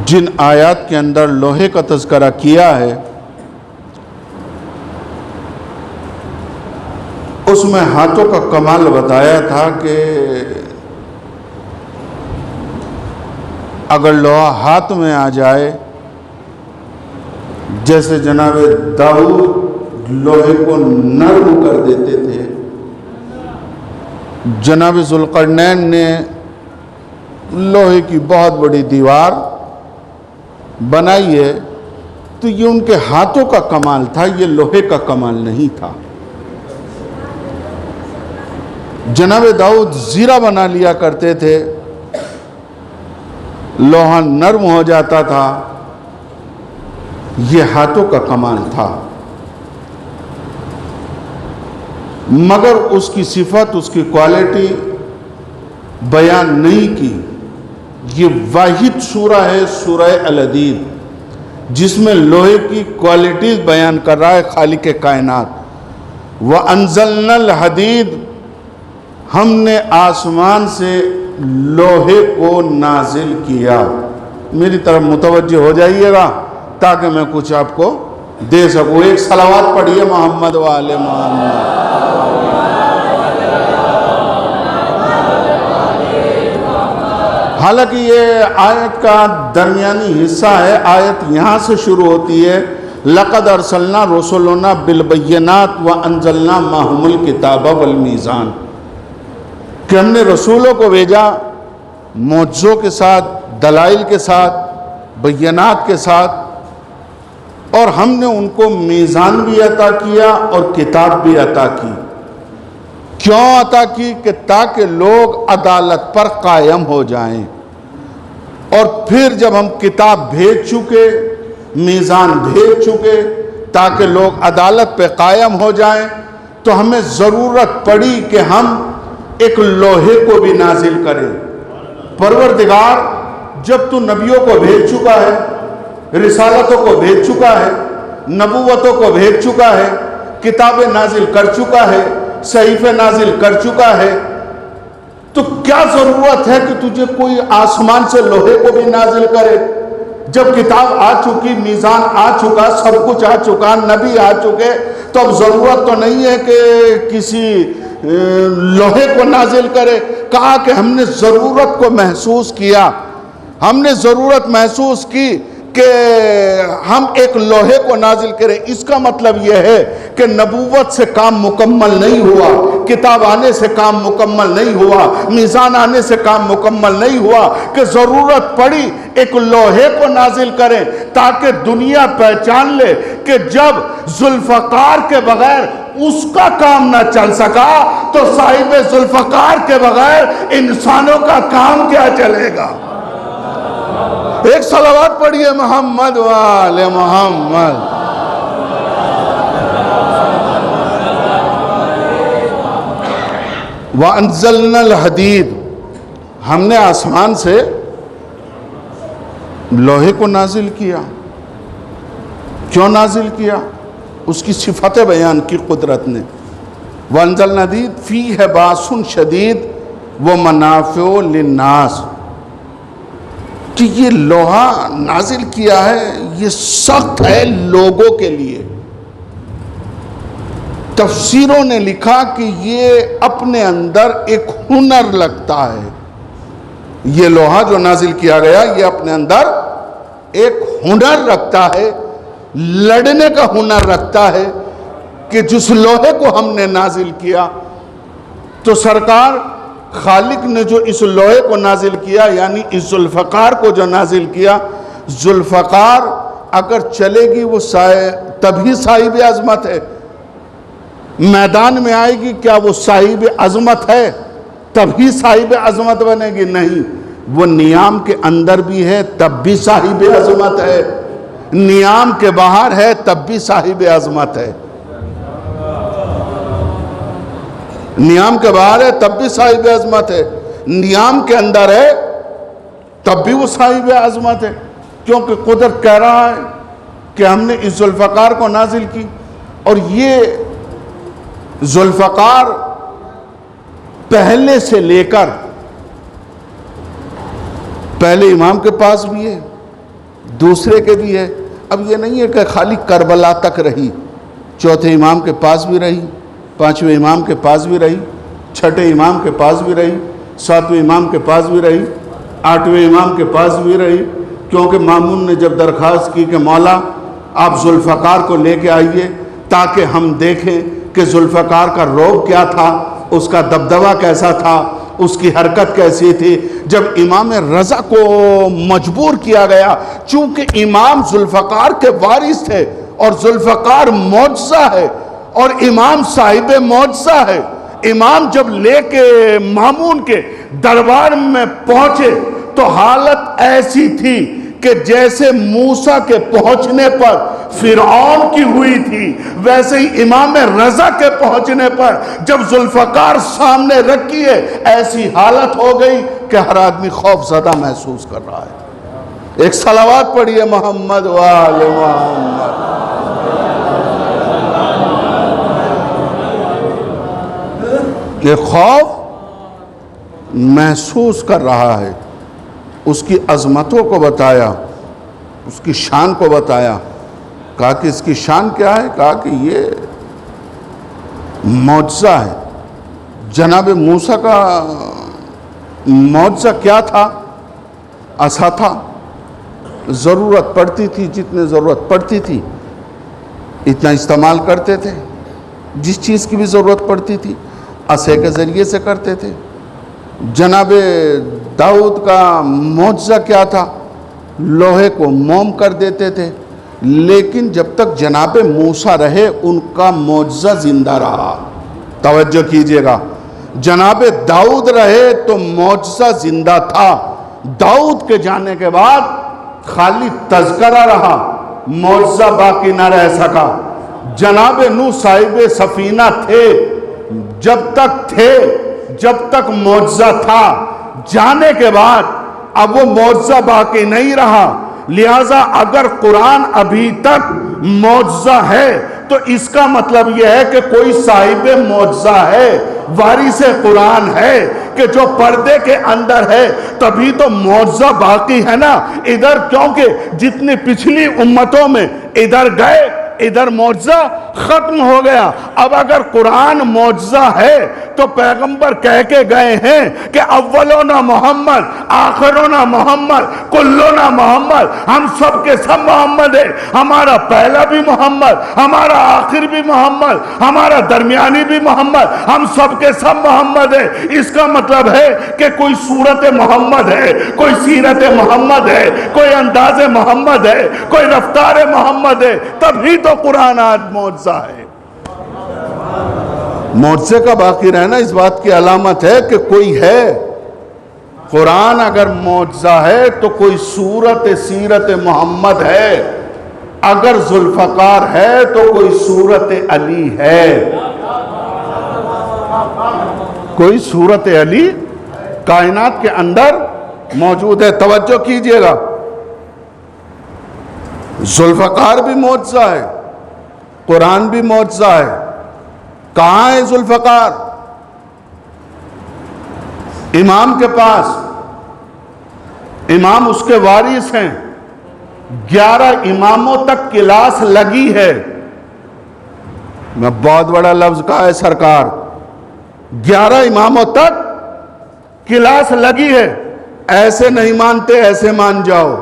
جن آیات کے اندر لوہے کا تذکرہ کیا ہے اس میں ہاتھوں کا کمال بتایا تھا کہ اگر لوہا ہاتھ میں آ جائے، جیسے جناب داؤد لوہے کو نرم کر دیتے تھے، جناب ذوالقرنین نے لوہے کی بہت بڑی دیوار بنائی ہے، تو یہ ان کے ہاتھوں کا کمال تھا، یہ لوہے کا کمال نہیں تھا۔ جناب داؤد زیرہ بنا لیا کرتے تھے، لوہا نرم ہو جاتا تھا، یہ ہاتھوں کا کمال تھا۔ مگر اس کی صفت، اس کی کوالٹی بیان نہیں کی۔ یہ واحد سورہ ہے سورہ الحدید، جس میں لوہے کی کوالٹیز بیان کر رہا ہے خالق کائنات۔ وَأَنزَلْنَا الْحَدِيدَ، ہم نے آسمان سے لوہے کو نازل کیا۔ میری طرف متوجہ ہو جائیے گا تاکہ میں کچھ آپ کو دے سکوں۔ ایک صلوات پڑھیے محمد و آل محمد۔ حالانکہ یہ آیت کا درمیانی حصہ ہے، آیت یہاں سے شروع ہوتی ہے، لَقَدْ أَرْسَلْنَا رُسُلَنَا بِالْبَيِّنَاتِ وَأَنزَلْنَا مَعَهُمُ الْكِتَابَ وَالْمِيزَانَ، کہ ہم نے رسولوں کو بھیجا معجزوں کے ساتھ، دلائل کے ساتھ، بینات کے ساتھ، اور ہم نے ان کو میزان بھی عطا کیا اور کتاب بھی عطا کی۔ کیوں عطا کی؟ کہ تاکہ لوگ عدالت پر قائم ہو جائیں۔ اور پھر جب ہم کتاب بھیج چکے، میزان بھیج چکے تاکہ لوگ عدالت پہ قائم ہو جائیں، تو ہمیں ضرورت پڑی کہ ہم ایک لوہے کو بھی نازل کریں۔ پروردگار جب تو نبیوں کو بھیج چکا ہے، رسالتوں کو بھیج چکا ہے، نبوتوں کو بھیج چکا ہے، کتابیں نازل کر چکا ہے، صحیفے نازل کر چکا ہے، تو کیا ضرورت ہے کہ تجھے کوئی آسمان سے لوہے کو بھی نازل کرے؟ جب کتاب آ چکی، میزان آ چکا، سب کچھ آ چکا، نبی آ چکے، تو اب ضرورت تو نہیں ہے کہ کسی لوہے کو نازل کرے۔ کہا کہ ہم نے ضرورت کو محسوس کیا، ہم نے ضرورت محسوس کی کہ ہم ایک لوہے کو نازل کریں۔ اس کا مطلب یہ ہے کہ نبوت سے کام مکمل نہیں ہوا، کتاب آنے سے کام مکمل نہیں ہوا، میزان آنے سے کام مکمل نہیں ہوا، کہ ضرورت پڑی ایک لوہے کو نازل کریں تاکہ دنیا پہچان لے کہ جب ذوالفقار کے بغیر اس کا کام نہ چل سکا تو صاحب ذوالفقار کے بغیر انسانوں کا کام کیا چلے گا۔ ایک صلوات پڑھیے محمد و آل محمد۔ وَأَنزَلْنَا الْحَدِيدَ، ہم نے آسمان سے لوہے کو نازل کیا۔ کیوں نازل کیا؟ اس کی صفت بیان کی قدرت نے۔ وَأَنزَلْنَا الْحَدِيدَ فِيهِ بَأْسٌ شَدِيدٌ وَمَنَافِعُ لِلنَّاسِ، کہ یہ لوہا نازل کیا ہے، یہ سخت ہے لوگوں کے لیے۔ تفسیروں نے لکھا کہ یہ اپنے اندر ایک ہنر لگتا ہے۔ یہ لوہا جو نازل کیا گیا یہ اپنے اندر ایک ہنر رکھتا ہے، لڑنے کا ہنر رکھتا ہے، کہ جس لوہے کو ہم نے نازل کیا تو سرکار خالق نے جو اس لوہے کو نازل کیا، یعنی اس ذوالفقار کو جو نازل کیا، ذوالفقار اگر چلے گی وہ تبھی صاحب عظمت ہے۔ میدان میں آئے گی، کیا وہ صاحب عظمت ہے؟ تبھی صاحب عظمت بنے گی؟ نہیں، وہ نیام کے اندر بھی ہے تب بھی صاحب عظمت ہے، نیام کے باہر ہے تب بھی صاحب عظمت ہے، نیام کے باہر ہے تب بھی صاحب عظمت ہے، نیام کے اندر ہے تب بھی وہ صاحب عظمت ہے، کیونکہ قدرت کہہ رہا ہے کہ ہم نے اس ذوالفقار کو نازل کی۔ اور یہ ذوالفقار پہلے سے لے کر پہلے امام کے پاس بھی ہے، دوسرے کے بھی ہے. اب یہ نہیں ہے کہ خالی کربلا تک رہی، چوتھے امام کے پاس بھی رہی، پانچویں امام کے پاس بھی رہی، چھٹے امام کے پاس بھی رہی، ساتویں امام کے پاس بھی رہی، آٹھویں امام کے پاس بھی رہی. کیونکہ مامون نے جب درخواست کی کہ مولا آپ ذوالفقار کو لے کے آئیے تاکہ ہم دیکھیں کہ ذوالفقار کا روب کیا تھا، اس کا دبدبہ کیسا تھا، اس کی حرکت کیسی تھی. جب امام رضا کو مجبور کیا گیا، چونکہ امام ذوالفقار کے وارث تھے اور ذوالفقار معجزہ ہے اور امام صاحب معجزہ ہے، امام جب لے کے مامون کے دربار میں پہنچے تو حالت ایسی تھی کہ جیسے موسیٰ کے پہنچنے پر فرعون کی ہوئی تھی، ویسے ہی امام رضا کے پہنچنے پر جب ذوالفقار سامنے رکھی ہے ایسی حالت ہو گئی کہ ہر آدمی خوف زدہ محسوس کر رہا ہے. ایک صلوات پڑھیے محمد وآل محمد. کہ خوف محسوس کر رہا ہے. اس کی عظمتوں کو بتایا، اس کی شان کو بتایا. کہا کہ اس کی شان کیا ہے؟ کہا کہ یہ معجزہ ہے. جناب موسیٰ کا معجزہ کیا تھا؟ عصا تھا. ضرورت پڑتی تھی، جتنے ضرورت پڑتی تھی اتنا استعمال کرتے تھے. جس چیز کی بھی ضرورت پڑتی تھی عصے کے ذریعے سے کرتے تھے. جناب داؤد کا معجزہ کیا تھا؟ لوہے کو موم کر دیتے تھے. لیکن جب تک جناب موسیٰ رہے ان کا معجزہ زندہ رہا. توجہ کیجئے گا، جناب داؤد رہے تو معجزہ زندہ تھا. داؤد کے جانے کے بعد خالی تذکرہ رہا، معجزہ باقی نہ رہ سکا. جناب نوح صاحب سفینہ تھے، جب تک تھے، جب تک معجزہ تھا. جانے کے بعد اب وہ معجزہ باقی نہیں رہا. لہذا اگر قرآن ابھی تک معجزہ ہے تو اس کا مطلب یہ ہے کہ کوئی صاحب معجزہ ہے، وارث قرآن ہے کہ جو پردے کے اندر ہے. تبھی تو معجزہ باقی ہے نا ادھر. کیونکہ جتنی پچھلی امتوں میں ادھر گئے ادھر معجزہ ختم ہو گیا. اب اگر قرآن معجزہ ہے تو پیغمبر کہہ کے گئے ہیں کہ اولونا محمد آخرونا محمد کلونا محمد. ہم سب کے سب محمد ہیں. ہمارا پہلا بھی محمد، ہمارا آخر بھی محمد، ہمارا درمیانی بھی محمد، ہم سب کے سب محمد ہیں. اس کا مطلب ہے کہ کوئی صورت محمد ہے، کوئی سیرت محمد ہے، کوئی انداز محمد ہے، کوئی رفتار محمد ہے. تبھی تو قرآن آج معجزہ ہے. معجزے کا باقی رہنا اس بات کی علامت ہے کہ کوئی ہے. قرآن اگر معجزہ ہے تو کوئی صورت سیرت محمد ہے. اگر ذوالفقار ہے تو کوئی صورت علی ہے. کوئی صورت علی کائنات کے اندر موجود ہے. توجہ کیجئے گا، ذوالفقار بھی معجزہ ہے، قرآن بھی معجزہ ہے. کہاں ہے ذوالفقار؟ امام کے پاس. امام اس کے وارث ہیں. 11 اماموں تک کلاس لگی ہے. میں بہت بڑا لفظ کہا ہے سرکار، 11 اماموں تک کلاس لگی ہے. ایسے نہیں مانتے ایسے مان جاؤ،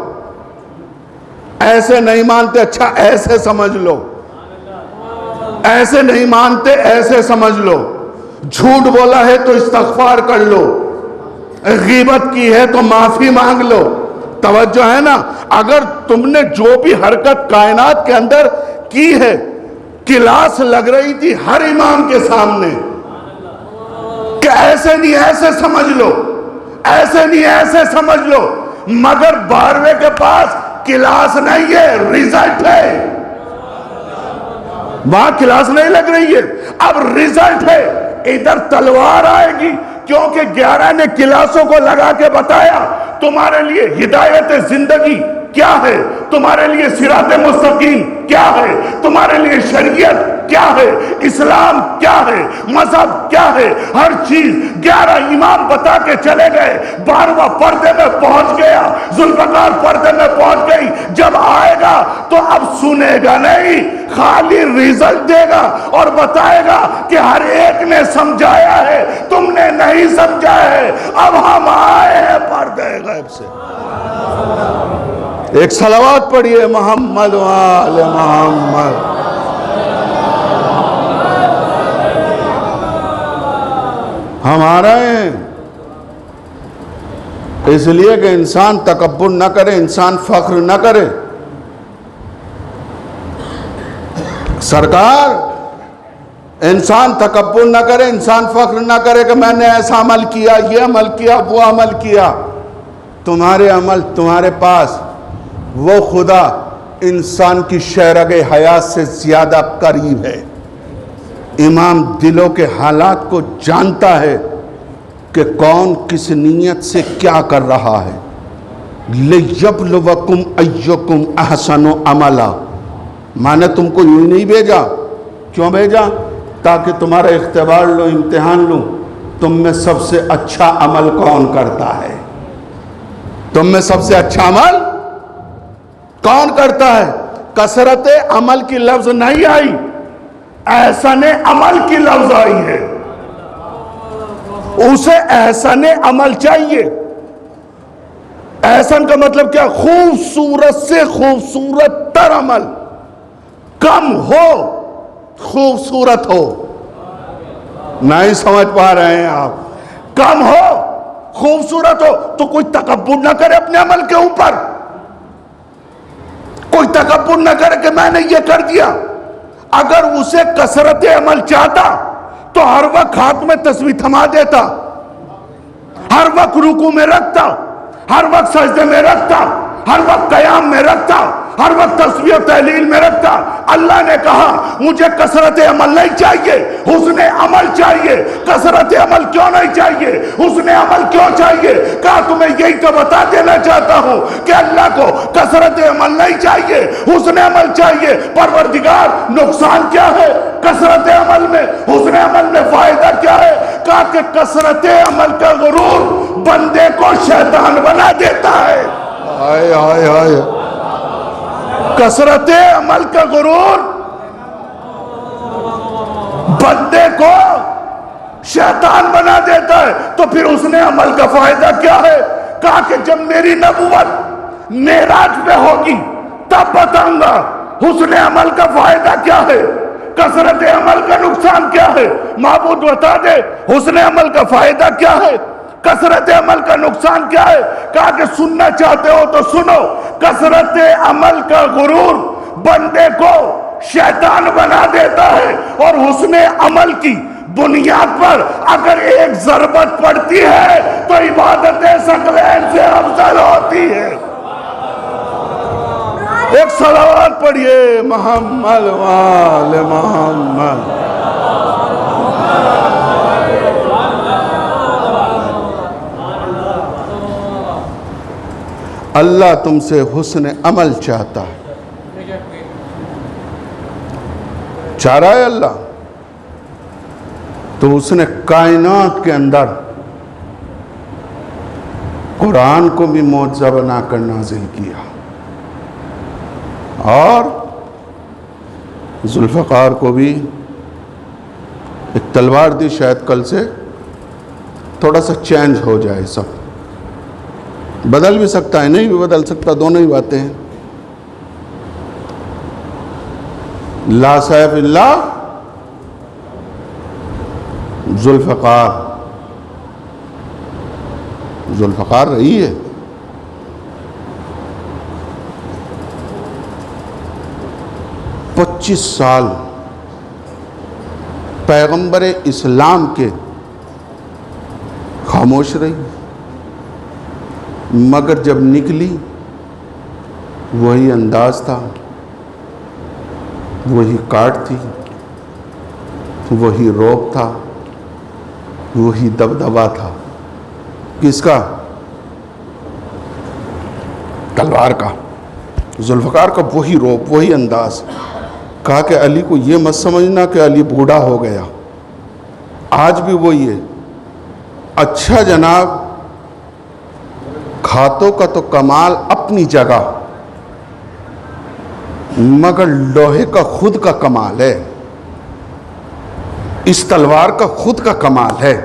ایسے نہیں مانتے اچھا ایسے سمجھ لو، ایسے نہیں مانتے ایسے سمجھ لو. جھوٹ بولا ہے تو استغفار کر لو، غیبت کی ہے تو معافی مانگ لو. توجہ ہے نا. اگر تم نے جو بھی حرکت کائنات کے اندر کی ہے، کلاس لگ رہی تھی ہر امام کے سامنے کہ ایسے نہیں ایسے سمجھ لو، ایسے نہیں ایسے سمجھ لو. مگر 12ویں کے پاس کلاس نہیں ہے، ریزلٹ ہے. وہاں کلاس نہیں لگ رہی ہے، اب ریزلٹ ہے. ادھر تلوار آئے گی کیونکہ 11 نے کلاسوں کو لگا کے بتایا تمہارے لیے ہدایت زندگی کیا ہے، تمہارے لیے صراط مستقیم کیا ہے، تمہارے لیے شریعت کیا ہے، اسلام کیا ہے، مذہب کیا ہے، ہر چیز 11 امام بتا کے چلے گئے۔ 12واں پردے میں پہنچ گیا، ذوالفقار پردے میں پہنچ گئی۔ جب آئے گا تو اب سنے گا نہیں، خالی ریزلٹ دے گا اور بتائے گا کہ ہر ایک نے سمجھایا ہے، تم نے نہیں سمجھا ہے، اب ہم آئے ہیں پردے غیب سے۔ ایک صلوات پڑھیے محمد وآل محمد۔ ہم آ رہے ہیں، اس لیے کہ انسان تکبر نہ کرے، انسان فخر نہ کرے۔ سرکار، انسان تکبر نہ کرے، انسان فخر نہ کرے کہ میں نے ایسا عمل کیا، یہ عمل کیا، وہ عمل کیا۔ تمہارے عمل تمہارے پاس وہ خدا انسان کی شہرگ حیات سے زیادہ قریب ہے۔ امام دلوں کے حالات کو جانتا ہے کہ کون کس نیت سے کیا کر رہا ہے۔ لِيَبْلُوَكُمْ أَيُّكُمْ أَحْسَنُ عَمَلًا، میں نے تم کو یوں نہیں بھیجا۔ کیوں بھیجا؟ تاکہ تمہارا اختبار لو، امتحان لوں، تم میں سب سے اچھا عمل کون کرتا ہے۔ تم میں سب سے اچھا عمل کون کرتا ہے؟ کثرت عمل کی لفظ نہیں آئی، احسن عمل کی لفظ آئی ہے۔ اسے احسن عمل چاہیے۔ احسن کا مطلب کیا؟ خوبصورت سے خوبصورت تر عمل، کم ہو خوبصورت ہو۔ نہیں سمجھ پا رہے ہیں آپ؟ کم ہو خوبصورت ہو تو کوئی تکبر نہ کرے اپنے عمل کے اوپر، کوئی تکبر نہ کرے کہ میں نے یہ کر دیا۔ اگر اسے کثرت عمل چاہتا تو ہر وقت ہاتھ میں تسبیح تھما دیتا، ہر وقت رکوع میں رکھتا، ہر وقت سجدے میں رکھتا، ہر وقت قیام میں رکھتا، ہر وقت تسبیح و تحلیل میں رکھتا۔ اللہ نے کہا مجھے کثرت عمل نہیں چاہیے، حسن عمل چاہیے۔ کثرت عمل کیوں نہیں چاہیے، حسن عمل کیوں چاہیے؟ کہا تمہیں یہی تو بتا دینا چاہتا ہوں کہ اللہ کو کثرت عمل نہیں چاہیے، حسن عمل چاہیے۔ پروردگار نقصان کیا ہے کثرت عمل میں، حسن عمل میں فائدہ کیا ہے؟ کہا کہ کثرت عمل کا غرور بندے کو شیطان بنا دیتا ہے۔ آئے آئے آئے، کثرت عمل کا غرور بندے کو شیطان بنا دیتا ہے۔ تو پھر اس نے عمل کا فائدہ کیا ہے؟ کہا کہ جب میری نبوت معراج پہ ہوگی تب بتاؤں گا حسن عمل کا فائدہ کیا ہے، کثرت عمل کا نقصان کیا ہے۔ معبود بتا دے حسن عمل کا فائدہ کیا ہے، کثرت عمل کا نقصان کیا ہے۔ کہا کہ سننا چاہتے ہو تو سنو، کثرت عمل کا غرور بندے کو شیطان بنا دیتا ہے، اور حسن عمل کی بنیاد پر اگر ایک ضربت پڑتی ہے تو عبادت ثقلین سے افضل ہوتی ہے۔ ایک صلوات پڑھیے محمد وآل محمد۔ اللہ تم سے حسن عمل چاہتا ہے، چاہ رہا ہے اللہ، تو اس نے کائنات کے اندر قرآن کو بھی معجزہ بنا کر نازل کیا، اور ذوالفقار کو بھی ایک تلوار دی، شاید کل سے تھوڑا سا چینج ہو جائے، سب بدل بھی سکتا ہے، نہیں بھی بدل سکتا، دونوں ہی باتیں ہیں۔ لا سیف اللہ ذوالفقار، ذوالفقار رہی ہے۔ پچیس سال پیغمبر اسلام کے خاموش رہی، مگر جب نکلی وہی انداز تھا، وہی کاٹ تھی، وہی روب تھا، وہی دبدبا تھا۔ کس کا؟ تلوار کا۔ ذوالفقار کا وہی روب، وہی انداز. کہا کہ علی کو یہ مت سمجھنا کہ علی بوڑھا ہو گیا، آج بھی وہی ہے. اچھا جناب، کھاتوں کا تو کمال اپنی جگہ، مگر لوہے کا خود کا کمال ہے، اس تلوار کا خود کا کمال ہے.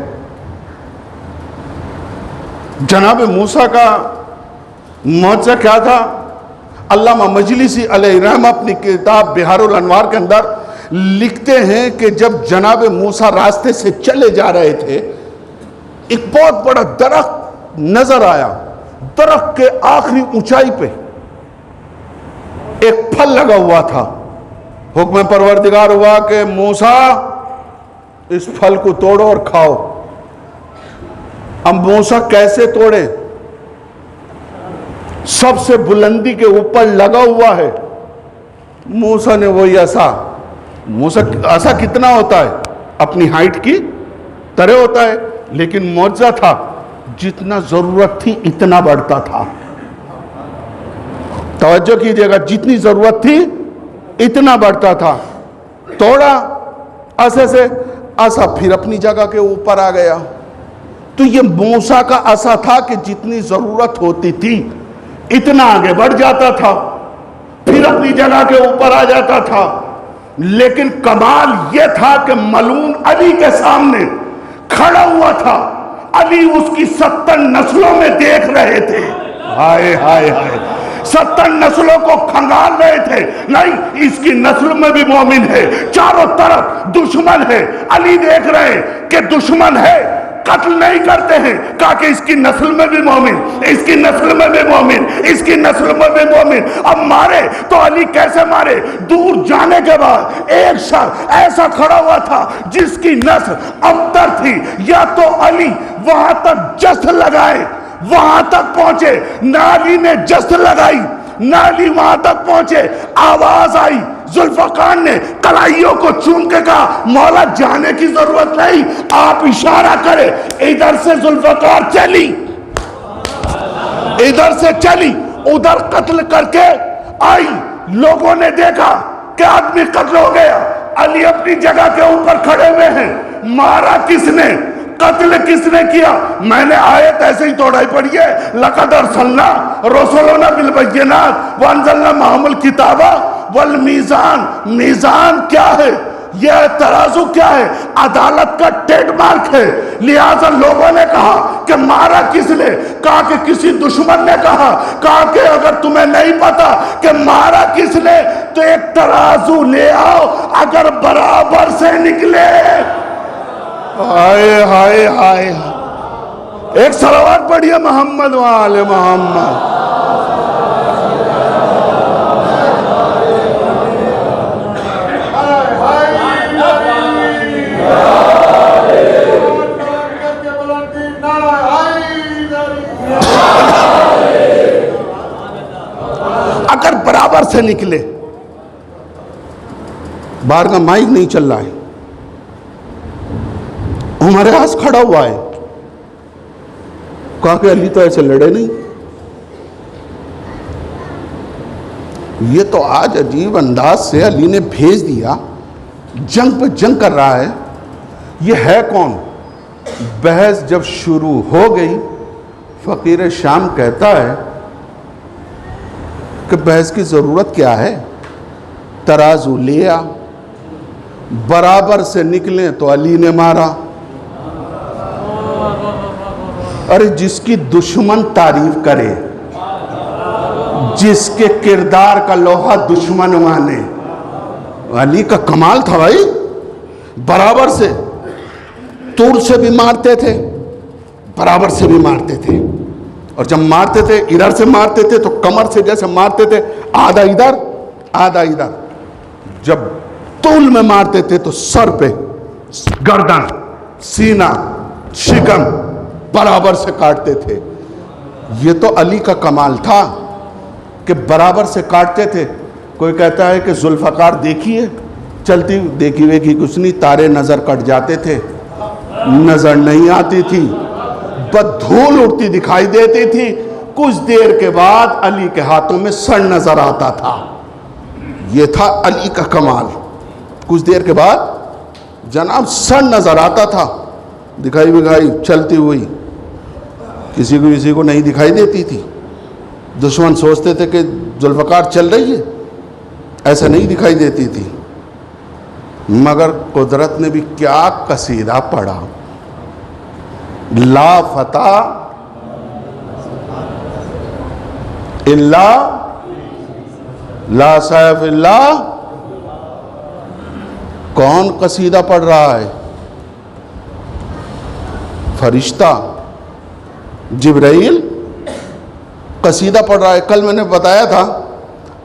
جناب موسیٰ کا معجزہ کیا تھا؟ علامہ مجلسی علیہ رحمہ اپنی کتاب بحار الانوار کے اندر لکھتے ہیں کہ جب جناب موسیٰ راستے سے چلے جا رہے تھے، ایک بہت بڑا درخت نظر آیا. درخت کے آخری اونچائی پہ ایک پھل لگا ہوا تھا. حکم پروردگار ہوا کہ موسیٰ اس پھل کو توڑو اور کھاؤ. اب موسیٰ کیسے توڑے؟ سب سے بلندی کے اوپر لگا ہوا ہے. موسیٰ نے وہی عصا، موسیٰ عصا کتنا ہوتا ہے؟ اپنی ہائٹ کی طرح ہوتا ہے، لیکن معجزہ تھا جتنا ضرورت تھی اتنا بڑھتا تھا. توجہ کیجئے گا، جتنی ضرورت تھی اتنا بڑھتا تھا. توڑا عصا سے، عصا پھر اپنی جگہ کے اوپر آ گیا. تو یہ موسیٰ کا عصا تھا کہ جتنی ضرورت ہوتی تھی اتنا آگے بڑھ جاتا تھا، پھر اپنی جگہ کے اوپر آ جاتا تھا. لیکن کمال یہ تھا کہ ملعون علی کے سامنے کھڑا ہوا تھا. علی اس کی 70 نسلوں میں دیکھ رہے تھے. ہائے ہائے ہائے، 70 نسلوں کو کھنگال رہے تھے. نہیں، اس کی نسل میں بھی مومن ہے، چاروں طرف دشمن ہے. علی دیکھ رہے کہ دشمن ہے، قتل نہیں کرتے ہیں. کہا کہ اس کی نسل میں بھی مومن، اس کی نسل میں بھی مومن، اس کی نسل میں بھی مومن. اب مارے تو علی کیسے مارے؟ دور جانے کے بعد ایک شخص ایسا کھڑا ہوا تھا جس کی نسل ابتر تھی. یا تو علی وہاں تک جست لگائے، وہاں تک پہنچے، نالی نے جست لگائی، نالی وہاں تک پہنچے، آواز آئی. ذوالفقار نے کلائیوں کو چوم کے کہا مولا جانے کی ضرورت نہیں، آپ اشارہ کرے. ادھر سے ذوالفقار چلی، ادھر سے چلی، ادھر قتل کر کے آئی. لوگوں نے دیکھا کہ آدمی قتل ہو گیا. علی اپنی جگہ کے اوپر کھڑے ہوئے ہیں. مارا کس نے؟ قتل کس نے کیا؟ میں نے آیت ایسے ہی توڑائی پڑھی ہے، لَقَدْ أَرْسَلْنَا رُسُلَنَا بِالْبَيِّنَاتِ وَأَنزَلْنَا مَعَهُمُ الْكِتَابَ وَالْمِيزَانَ. میزان کیا ہے؟ یہ ترازو کیا ہے؟ عدالت کا ٹریڈ مارک ہے. لہٰذا لوگوں نے کہا کہ مارا کس نے؟ کہا کہ کسی دشمن نے کہا. کہا کہ اگر تمہیں نہیں پتا کہ مارا کس نے تو ایک ترازو لے آؤ، اگر برابر سے نکلے. ہائے ہائے ہائے، ایک صلوات پڑھیے محمد وآل محمد. اگر برابر سے نکلے، باہر کا مائک نہیں چل رہا ہے، ہمارے پاس کھڑا ہوا ہے. کہا کہ علی تو ایسے لڑے نہیں. یہ تو آج عجیب انداز سے علی نے بھیج دیا، جنگ پہ جنگ کر رہا ہے. یہ ہے کون؟ بحث جب شروع ہو گئی، فقیر شام کہتا ہے کہ بحث کی ضرورت کیا ہے؟ ترازو لیا، برابر سے نکلیں تو علی نے مارا. ارے جس کی دشمن تعریف کرے، جس کے کردار کا لوہا دشمن مانے، علی کا کمال تھا بھائی. برابر سے، طول سے بھی مارتے تھے، برابر سے بھی مارتے تھے. اور جب مارتے تھے ادھر سے مارتے تھے تو کمر سے جیسے مارتے تھے، آدھا ادھر آدھا ادھر. جب طول میں مارتے تھے تو سر پہ، گردن، سینہ، شکم برابر سے کاٹتے تھے. یہ تو علی کا کمال تھا کہ برابر سے کاٹتے تھے. کوئی کہتا ہے کہ ذوالفقار دیکھیے چلتی، دیکھی ویکھی کچھ نہیں، تارے نظر کٹ جاتے تھے، نظر نہیں آتی تھی، بس دھول اڑتی دکھائی دیتی تھی. کچھ دیر کے بعد علی کے ہاتھوں میں سر نظر آتا تھا. یہ تھا علی کا کمال. کچھ دیر کے بعد جناب سر نظر آتا تھا, دکھائی بکھائی چلتی ہوئی, کسی کو نہیں دکھائی دیتی تھی. دشمن سوچتے تھے کہ ذوالفقار چل رہی ہے, ایسا نہیں دکھائی دیتی تھی. مگر قدرت نے بھی کیا قصیدہ پڑھا, لا فتح الا لا سیف الا. کون قصیدہ پڑھ رہا ہے؟ فرشتہ جبرائیل قصیدہ پڑھ رہا ہے. کل میں نے بتایا تھا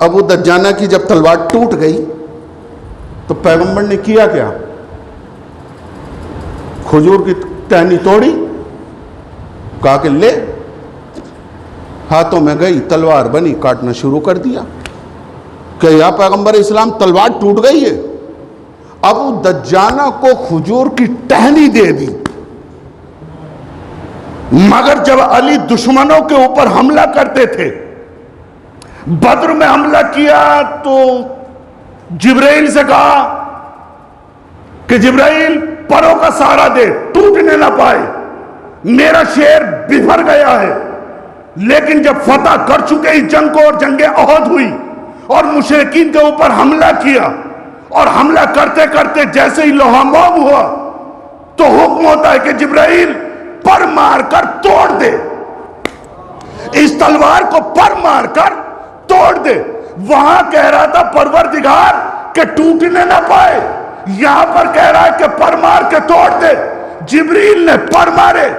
ابو دجانہ کی جب تلوار ٹوٹ گئی تو پیغمبر نے کیا کیا؟ کھجور کی ٹہنی توڑی, کہا کہ لے, ہاتھوں میں گئی, تلوار بنی, کاٹنا شروع کر دیا. کہ یا پیغمبر اسلام تلوار ٹوٹ گئی ہے. ابو دجانہ کو کھجور کی ٹہنی دے دی. مگر جب علی دشمنوں کے اوپر حملہ کرتے تھے, بدر میں حملہ کیا تو جبرائیل سے کہا کہ جبرائیل پروں کا سہارا دے, ٹوٹنے نہ پائے, میرا شیر بفر گیا ہے. لیکن جب فتح کر چکے اس جنگ کو اور جنگ احد ہوئی اور مشرکین کے اوپر حملہ کیا, اور حملہ کرتے کرتے جیسے ہی لوہا موم ہوا تو حکم ہوتا ہے کہ جبرائیل پر مار کر توڑ دے, اس تلوار کو پر مار کر توڑ دے. وہاں کہہ رہا تھا پروردگار کہ ٹوٹنے نہ پائے, یہاں پر کہہ رہا ہے کہ پر مار کے توڑ دے. جبریل نے پر مارے,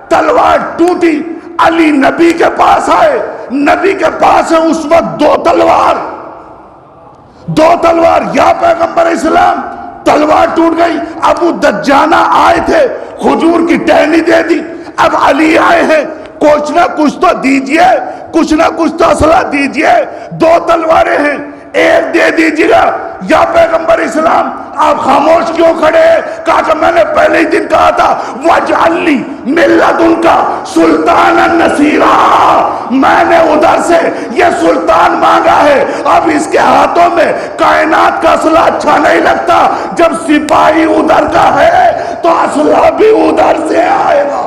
تلوار ٹوٹی. علی نبی کے پاس آئے, نبی کے پاس ہے اس وقت دو تلوار. یا پیغمبر اسلام تلوار ٹوٹ گئی. ابو دجانہ آئے تھے, کھجور کی ٹہنی دے دی. اب علی آئے ہیں, کچھ نہ کچھ تو دیجئے, کچھ نہ کچھ تو اسلحہ دیجئے. دو تلواریں ہیں, ایک دے دیجئے گا. یا پیغمبر اسلام آپ خاموش کیوں کھڑے ہیں؟ کہا کہ میں نے پہلے ہی دن کہا تھا وَاجْعَلْ لِي مِن لَدُنْكَ سُلْطَانًا نَصِيرًا. میں نے ادھر سے یہ سلطان مانگا ہے, اب اس کے ہاتھوں میں کائنات کا اسلحہ اچھا نہیں لگتا. جب سپاہی ادھر کا ہے تو اسلحہ بھی ادھر سے آئے گا.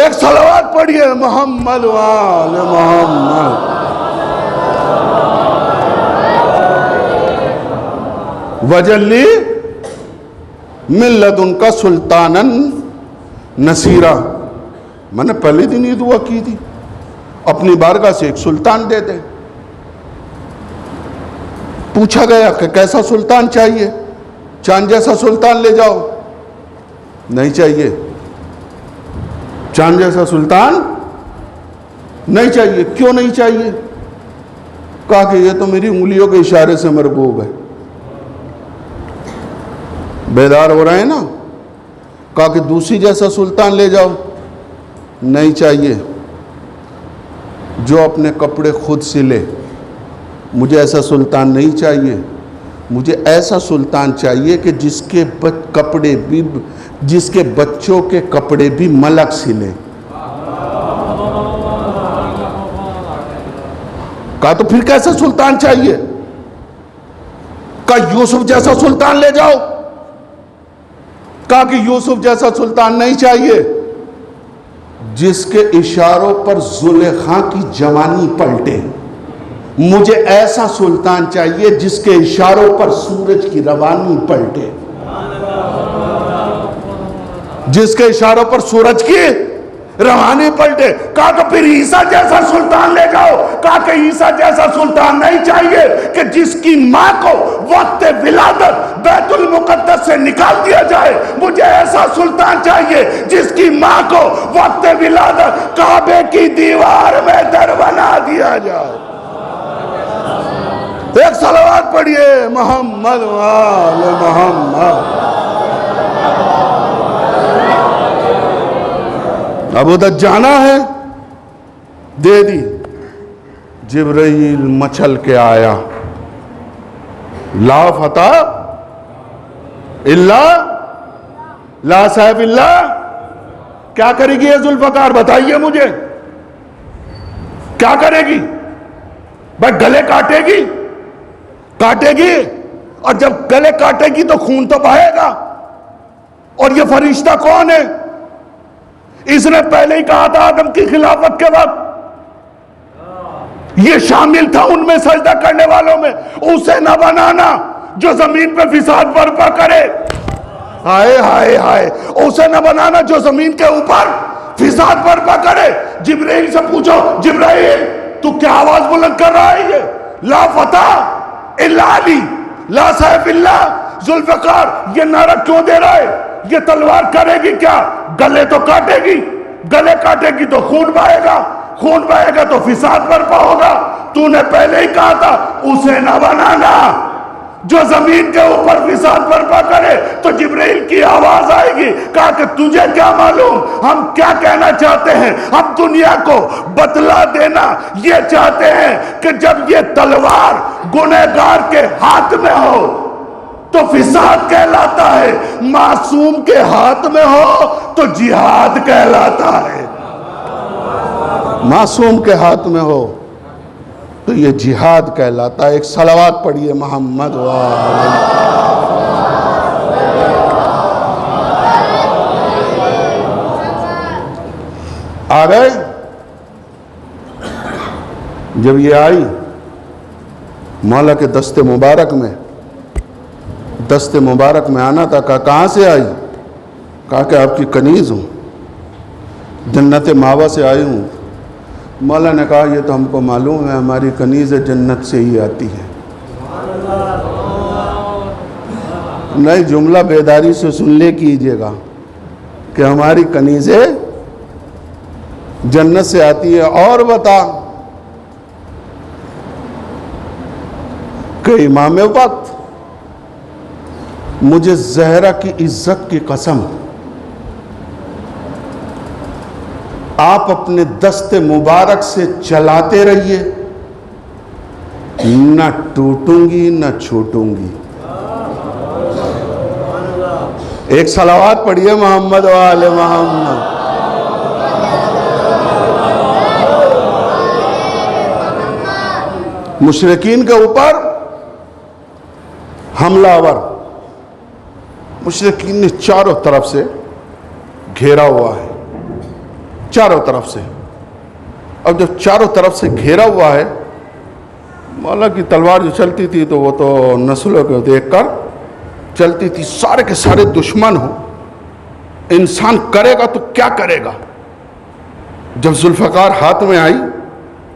ایک صلوات پڑھیے محمد وآل محمد. وجلی من لدن کا سلطانن نصیرہ. میں نے پہلے دن یہ دعا کی تھی, اپنی بارگاہ سے ایک سلطان دے دے. پوچھا گیا کہ کیسا سلطان چاہیے؟ چاند جیسا سلطان لے جاؤ. نہیں چاہیے, چاند جیسا سلطان نہیں چاہیے. کیوں نہیں چاہیے؟ کہا کہ یہ تو میری انگلیوں کے اشارے سے مرغوب ہے. بیدار ہو رہے ہیں نا. کہا کہ دوسری جیسا سلطان لے جاؤ. نہیں چاہیے, جو اپنے کپڑے خود سلے. مجھے ایسا سلطان نہیں چاہیے. مجھے ایسا سلطان چاہیے کہ جس کے بچوں کے کپڑے بھی ملک سلے. کہا تو پھر کیسا سلطان چاہیے؟ کہا یوسف جیسا سلطان لے جاؤ. کہا کہ یوسف جیسا سلطان نہیں چاہیے, جس کے اشاروں پر زلیخا کی جوانی پلٹے. مجھے ایسا سلطان چاہیے جس کے اشاروں پر سورج کی روانی پلٹے. جس کے اشاروں پر سورج کی روانی پلٹے. کہا کہ پھر عیسیٰ جیسا سلطان لے جاؤ. کہا کہ عیسیٰ جیسا سلطان نہیں چاہیے کہ جس کی ماں کو وقت ولادت بیت المقدس سے نکال دیا جائے. مجھے ایسا سلطان چاہیے جس کی ماں کو وقت ولادت کعبے کی دیوار میں در بنا دیا جائے. ایک صلوات پڑھیے محمد وآل محمد. ابو دجانہ ہے, دے دی. جبرائیل مچل کے آیا, لا فتح الا لا سیف اللہ. کیا کرے گی یہ ذوالفقار؟ بتائیے مجھے. کیا کرے گی بھائی؟ گلے کاٹے گی، کاٹے گی، اور جب گلے کاٹے گی تو خون تو بہے گا۔ اور یہ فرشتہ کون ہے؟ اس نے پہلے ہی کہا تھا آدم کی خلافت کے وقت، یہ شامل تھا ان میں سجدہ کرنے والوں میں، اسے نہ بنانا جو زمین پہ فساد برپا کرے۔ ہائے ہائے ہائے، اسے نہ بنانا جو زمین کے اوپر فساد برپا کرے۔ جبرائیل سے پوچھو، جبرائیل تو کیا آواز بلند کر رہا ہے؟ یہ لا فتح الا علی، لا سیف الا ذوالفقار، یہ نعرہ کیوں دے رہا ہے؟ یہ تلوار کرے گی کیا؟ گلے تو کاٹے گی، گلے کاٹے گی تو خون بہے گا، خون بہے گا تو فساد برپا ہوگا۔ تو نے پہلے ہی کہا تھا اسے نہ بنانا جو زمین کے اوپر فساد برپا کرے۔ تو جبرائیل کی آواز آئے گی، کہا کہ تجھے کیا معلوم ہم کیا کہنا چاہتے ہیں؟ ہم دنیا کو بتلا دینا یہ چاہتے ہیں کہ جب یہ تلوار گنہگار کے ہاتھ میں ہو تو فساد کہلاتا ہے، معصوم کے ہاتھ میں ہو تو جہاد کہلاتا ہے۔ معصوم کے ہاتھ میں ہو تو یہ جہاد کہلاتا ہے۔ ایک صلوات پڑھیے محمد آ گئے۔ جب یہ آئی مولا کے دست مبارک میں، دست مبارک میں آنا تھا، کہا کہاں سے آئی؟ کہا کہ آپ کی کنیز ہوں، جنت ماوا سے آئی ہوں۔ مولا نے کہا یہ تو ہم کو معلوم ہے، ہماری کنیز جنت سے ہی آتی ہے۔ نئی جملہ بیداری سے سن لے کیجئے گا کہ ہماری کنیزیں جنت سے آتی ہے۔ اور بتا کہ امام وقت مجھے زہرا کی عزت کی قسم، آپ اپنے دست مبارک سے چلاتے رہیے، نہ ٹوٹوں گی نہ چھوٹوں گی۔ ایک صلوات پڑھیے محمد و آل محمد۔ مشرکین کے اوپر حملہ آور، مشرکین نے چاروں طرف سے گھیرا ہوا ہے، چاروں طرف سے۔ اب جب چاروں طرف سے گھیرا ہوا ہے، مولا کی تلوار جو چلتی تھی تو وہ تو نسلوں کو دیکھ کر چلتی تھی، سارے کے سارے دشمن ہوں، انسان کرے گا تو کیا کرے گا؟ جب ذوالفقار ہاتھ میں آئی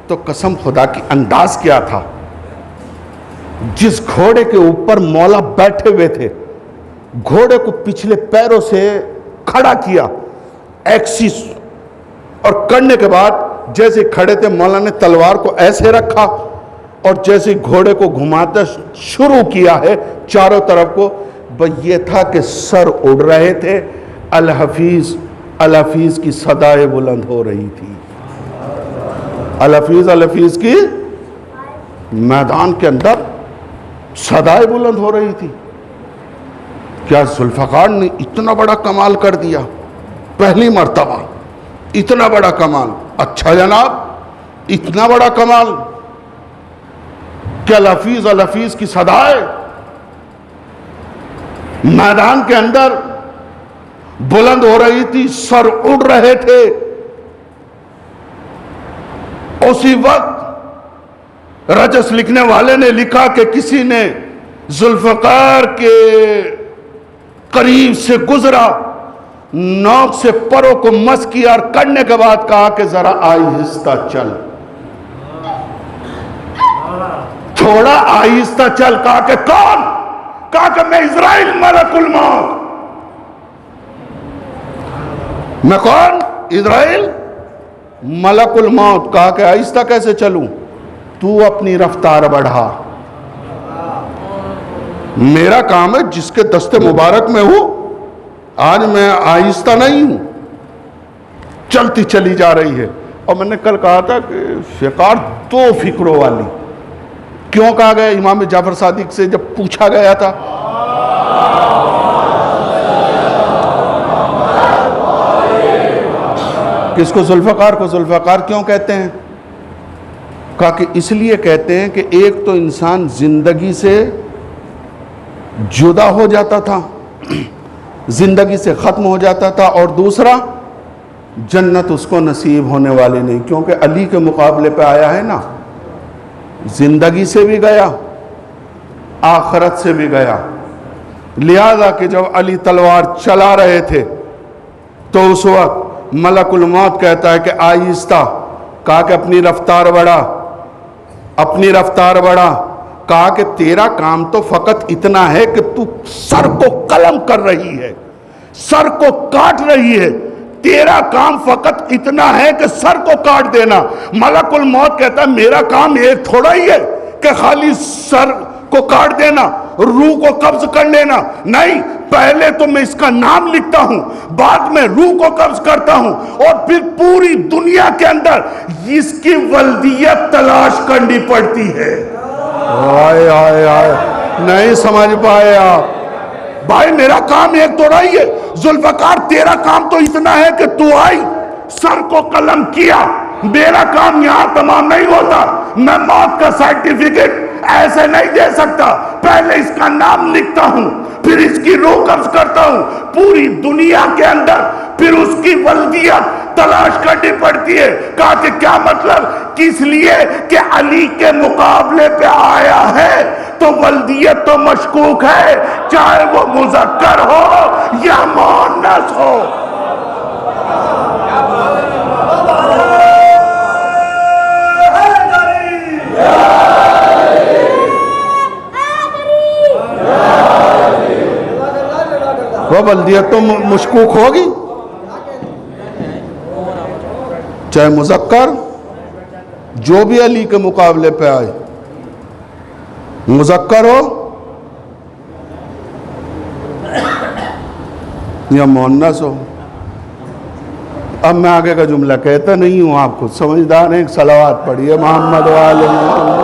تو قسم خدا کی انداز کیا تھا، جس گھوڑے کے اوپر مولا بیٹھے ہوئے تھے گھوڑے کو پچھلے پیروں سے کھڑا کیا ایکسس، اور کرنے کے بعد جیسے کھڑے تھے مولا نے تلوار کو ایسے رکھا اور جیسے گھوڑے کو گھماتا شروع کیا ہے چاروں طرف کو، یہ تھا کہ سر اڑ رہے تھے، الحفیظ الحفیظ کی صدائیں بلند ہو رہی تھی، الحفیظ الحفیظ کی میدان کے اندر صدائیں بلند ہو رہی تھی۔ کیا ذوالفقار نے اتنا بڑا کمال کر دیا؟ پہلی مرتبہ اتنا بڑا کمال؟ اچھا جناب، اتنا بڑا کمال کہ الحفیظ الحفیظ کی صدائیں میدان کے اندر بلند ہو رہی تھی، سر اڑ رہے تھے۔ اسی وقت رجس لکھنے والے نے لکھا کہ کسی نے ذوالفقار کے قریب سے گزرا، نوک سے پروں کو مس کیا اور کرنے کے بعد کہا کہ ذرا آہستہ چل، تھوڑا آہستہ چل۔ کہا کہ کون؟ کہا کہ میں اسرائیل ملک الموت۔ میں کون؟ اسرائیل ملک الموت۔ کہا کہ آہستہ کیسے چلوں؟ تو اپنی رفتار بڑھا، میرا کام ہے جس کے دست مبارک میں ہوں، آج میں آہستہ نہیں ہوں، چلتی چلی جا رہی ہے۔ اور میں نے کل کہا تھا کہ فقار دو فکروں والی کیوں کہا گیا؟ امام جعفر صادق سے جب پوچھا گیا تھا کس کو؟ ذوالفقار کو۔ ذوالفقار کیوں کہتے ہیں؟ کہا کہ اس لیے کہتے ہیں کہ ایک تو انسان زندگی سے جدا ہو جاتا تھا، زندگی سے ختم ہو جاتا تھا، اور دوسرا جنت اس کو نصیب ہونے والی نہیں، کیونکہ علی کے مقابلے پہ آیا ہے نا، زندگی سے بھی گیا، آخرت سے بھی گیا۔ لہذا کہ جب علی تلوار چلا رہے تھے تو اس وقت ملک الموت کہتا ہے کہ آہستہ، کہا کہ اپنی رفتار بڑھا، اپنی رفتار بڑھا، کہا کہ تیرا کام تو فقط اتنا ہے کہ تو سر کو قلم کر رہی ہے، سر کو کاٹ رہی ہے، تیرا کام فقط اتنا ہے کہ سر کو کاٹ دینا۔ ملک الموت کہتا ہے میرا کام یہ تھوڑا ہی ہے کہ خالی سر کو کاٹ دینا، روح کو قبض کر لینا، نہیں، پہلے تو میں اس کا نام لکھتا ہوں، بعد میں روح کو قبض کرتا ہوں، اور پھر پوری دنیا کے اندر اس کی ولدیت تلاش کرنی پڑتی ہے۔ آئے آئے آئے، نہیں سمجھ پائے آپ؟ بھائی میرا کام ایک تو رہی ہے، ذوالفقار تیرا کام تو اتنا ہے کہ تو آئی، سر کو قلم کیا، میرا کام یہاں تمام نہیں ہوتا، میں موت کا سرٹیفکیٹ ایسے نہیں دے سکتا، پہلے اس کا نام لکھتا ہوں، پھر اس کی روح قبض کرتا ہوں، پوری دنیا کے اندر پھر اس کی ولدیت تلاش کرنی پڑتی ہے۔ کہا کہ کیا مطلب؟ کس لیے کہ علی کے مقابلے پہ آیا ہے تو ولدیت تو مشکوک ہے، چاہے وہ مذکر ہو یا مؤنث ہو۔ وہ ولدیت تو مشکوک ہوگی، چاہے مذکر جو بھی علی کے مقابلے پہ آئے، مذکر ہو یا مؤنث ہو۔ اب میں آگے کا جملہ کہتا نہیں ہوں، آپ خود سمجھدار ہیں، ایک صلوات پڑھیے محمد وآل محمد۔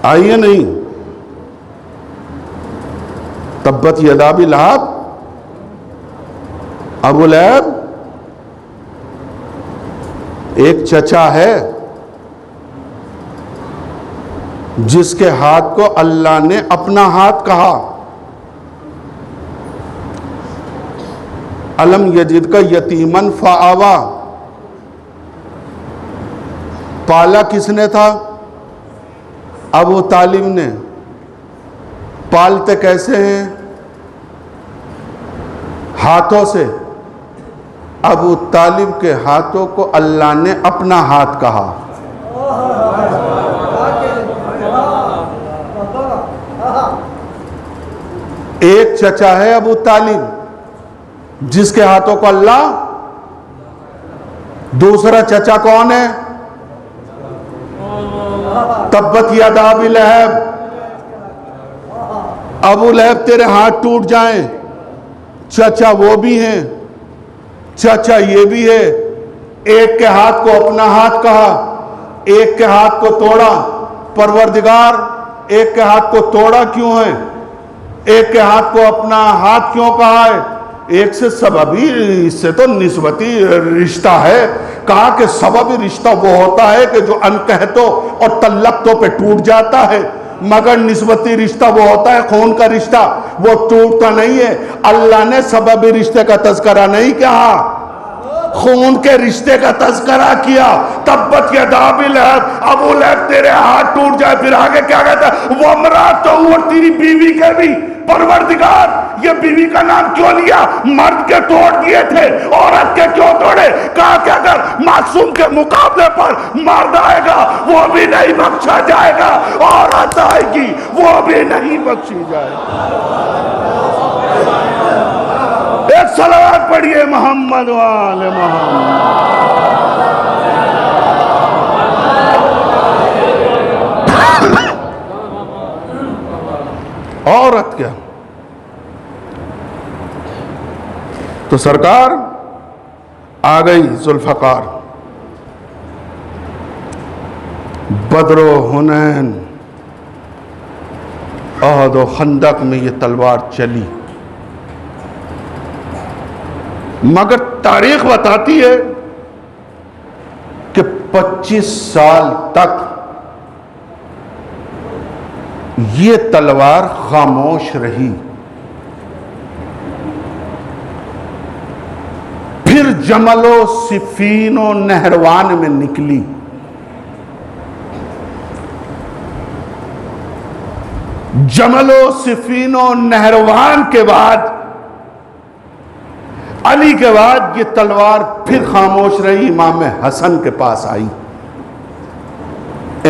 آئیے نہیں، تبت یدا ابی لہب، ابو لہب ایک چچا ہے جس کے ہاتھ کو اللہ نے اپنا ہاتھ کہا۔ الم یجد کا یتیمن فآوا، پالا کس نے تھا؟ ابو طالب نے۔ پالتے کیسے ہیں؟ ہاتھوں سے۔ ابو طالب کے ہاتھوں کو اللہ نے اپنا ہاتھ کہا۔ ایک چچا ہے ابو طالب جس کے ہاتھوں کو اللہ، دوسرا چچا کون ہے؟ تبت یدا ابی لہب، ابو لہب تیرے ہاتھ ٹوٹ جائیں، چچا وہ بھی ہیں، چچا یہ بھی ہے۔ ایک کے ہاتھ کو اپنا ہاتھ کہا، ایک کے ہاتھ کو توڑا۔ پروردگار ایک کے ہاتھ کو توڑا کیوں ہے؟ ایک کے ہاتھ کو اپنا ہاتھ کیوں کہا ہے؟ ایک سے سببی، اس سے تو نسبتی رشتہ ہے۔ کہا کہ سببی رشتہ وہ ہوتا ہے کہ جو انکہتوں اور طلقتوں پہ ٹوٹ جاتا ہے، مگر نسبتی رشتہ وہ ہوتا ہے خون کا رشتہ، وہ ٹوٹتا نہیں ہے۔ اللہ نے سببی رشتے کا تذکرہ نہیں کیا، خون کے رشتے کا تذکرہ کیا۔ تبت یدا ابی لہب، ابو لہب تیرے ہاتھ ٹوٹ جائے۔ پھر آگے کیا کہتا ہے؟ وامرأتہ، اور تیری بیوی کے بھی۔ پروردگار یہ بیوی کا نام کیوں لیا؟ مرد کے توڑ دیے تھے، عورت کے کیوں توڑے؟ کہا کہ اگر معصوم کے مقابلے پر مرد آئے گا وہ بھی نہیں بخشا جائے گا، عورت آئے گی وہ بھی نہیں بخشی جائے گی۔ ایک صلوات پڑھیے محمد وآل محمد۔ عورت کیا؟ تو سرکار آ گئی ذوالفقار، بدر و حنین، احد و خندق میں یہ تلوار چلی۔ مگر تاریخ بتاتی ہے کہ 25 سال تک یہ تلوار خاموش رہی. پھر جمل و صفین و نہروان میں نکلی. جمل و صفین و نہروان کے بعد، علی کے بعد یہ تلوار پھر خاموش رہی. امام حسن کے پاس آئی.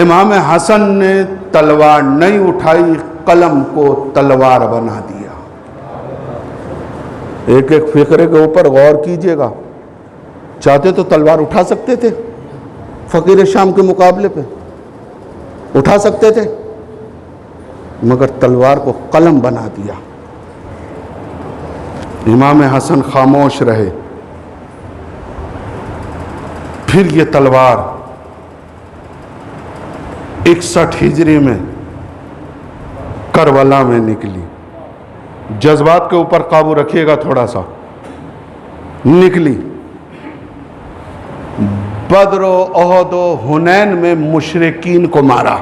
امام حسن نے تلوار نہیں اٹھائی، قلم کو تلوار بنا دیا. ایک ایک فقرے کے اوپر غور کیجئے گا. چاہتے تو تلوار اٹھا سکتے تھے، فقیر شام کے مقابلے پہ اٹھا سکتے تھے، مگر تلوار کو قلم بنا دیا. امام حسن خاموش رہے. پھر یہ تلوار 61 ہجری میں کربلا میں نکلی. جذبات کے اوپر قابو رکھیے گا تھوڑا سا. نکلی. بدر و احد و حنین میں مشرکین کو مارا،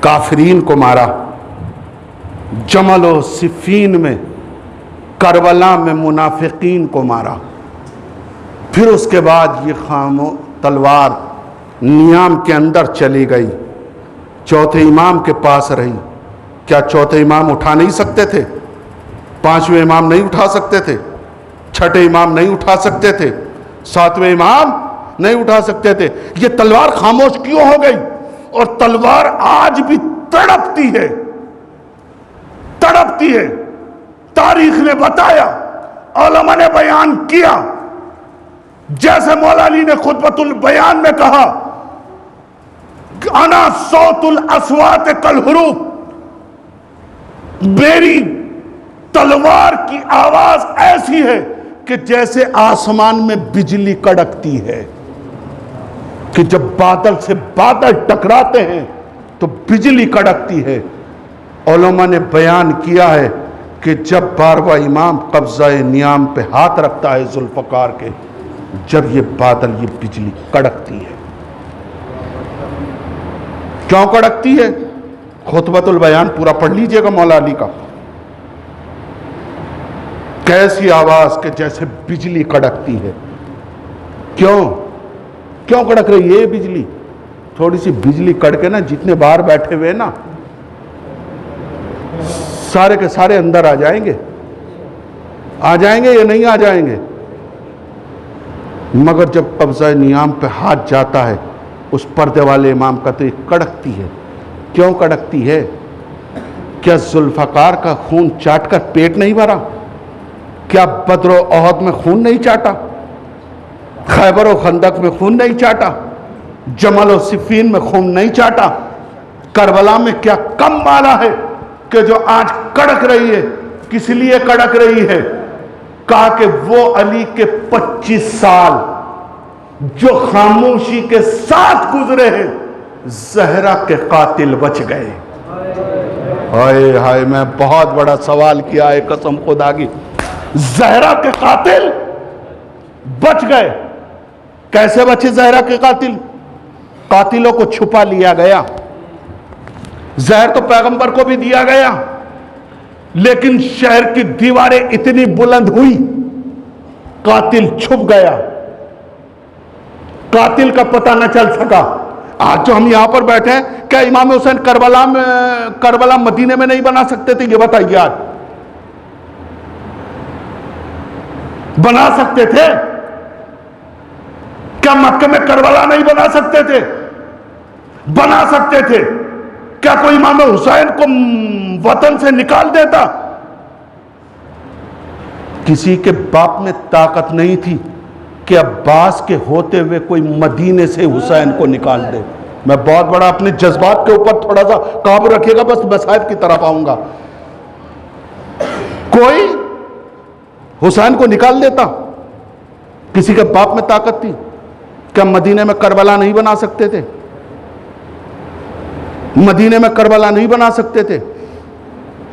کافرین کو مارا. جمل و صفین میں، کربلا میں منافقین کو مارا. پھر اس کے بعد یہ تلوار نیام کے اندر چلی گئی. چوتھے امام کے پاس رہی. کیا چوتھے امام اٹھا نہیں سکتے تھے؟ پانچویں امام نہیں اٹھا سکتے تھے؟ چھٹے امام نہیں اٹھا سکتے تھے؟ ساتویں امام نہیں اٹھا سکتے تھے؟ یہ تلوار خاموش کیوں ہو گئی؟ اور تلوار آج بھی تڑپتی ہے، تڑپتی ہے. تاریخ نے بتایا، علماء نے بیان کیا. جیسے مولا علی نے خطبۃ البیان میں کہا، انا صوت الاصوات کالحروف، میری تلوار کی آواز ایسی ہے کہ جیسے آسمان میں بجلی کڑکتی ہے. کہ جب بادل سے بادل ٹکراتے ہیں تو بجلی کڑکتی ہے. علماء نے بیان کیا ہے کہ جب 12واں امام قبضہ نیام پہ ہاتھ رکھتا ہے ذوالفقار کے، جب یہ بادل، یہ بجلی کڑکتی ہے. کیوں کڑکتی ہے؟ خطبۃ البیان پورا پڑھ لیجئے گا مولا علی کا. کیسی آواز کہ جیسے بجلی کڑکتی ہے. کیوں کڑک رہی ہے یہ بجلی؟ تھوڑی سی بجلی کڑکے نا، جتنے باہر بیٹھے ہوئے نا سارے کے سارے اندر آ جائیں گے. آ جائیں گے یا نہیں آ جائیں گے؟ مگر جب قبضہ نیام پہ ہاتھ جاتا ہے اس پردے والے امام کا تو یہ کڑکتی ہے. کیوں کڑکتی ہے؟ کیا ذوالفقار کا خون چاٹ کر پیٹ نہیں بھرا؟ کیا بدر و احد میں خون نہیں چاٹا؟ خیبر و خندق میں خون نہیں چاٹا؟ جمل و صفین میں خون نہیں چاٹا؟ کربلا میں کیا کم مالا ہے کہ جو آج کڑک رہی ہے؟ کس لیے کڑک رہی ہے؟ کہا کہ وہ علی کے 25 سال جو خاموشی کے ساتھ گزرے ہیں، زہرا کے قاتل بچ گئے. ہائے ہائے، میں بہت بڑا سوال کیا ہے قسم خدا کی. زہرا کے قاتل بچ گئے. کیسے بچے زہرا کے قاتل؟ قاتلوں کو چھپا لیا گیا. زہر تو پیغمبر کو بھی دیا گیا، لیکن شہر کی دیواریں اتنی بلند ہوئی، قاتل چھپ گیا، قاتل کا پتہ نہ چل سکا. آج جو ہم یہاں پر بیٹھے ہیں، کیا امام حسین کربلا مدینے میں نہیں بنا سکتے تھے؟ یہ بتائیے. آج بنا سکتے تھے؟ کیا مکہ میں کربلا نہیں بنا سکتے تھے؟ بنا سکتے تھے. کیا کوئی امام حسین کو وطن سے نکال دیتا؟ کسی کے باپ میں طاقت نہیں تھی کہ عباس کے ہوتے ہوئے کوئی مدینے سے حسین کو نکال دے. میں بہت بڑا اپنے جذبات کے اوپر تھوڑا سا قابو رکھیے گا، بس مصائب کی طرف آؤں گا. کوئی حسین کو نکال دیتا؟ کسی کے باپ میں طاقت تھی؟ کیا مدینے میں کربلا نہیں بنا سکتے تھے؟ مدینے میں کربلا نہیں بنا سکتے تھے؟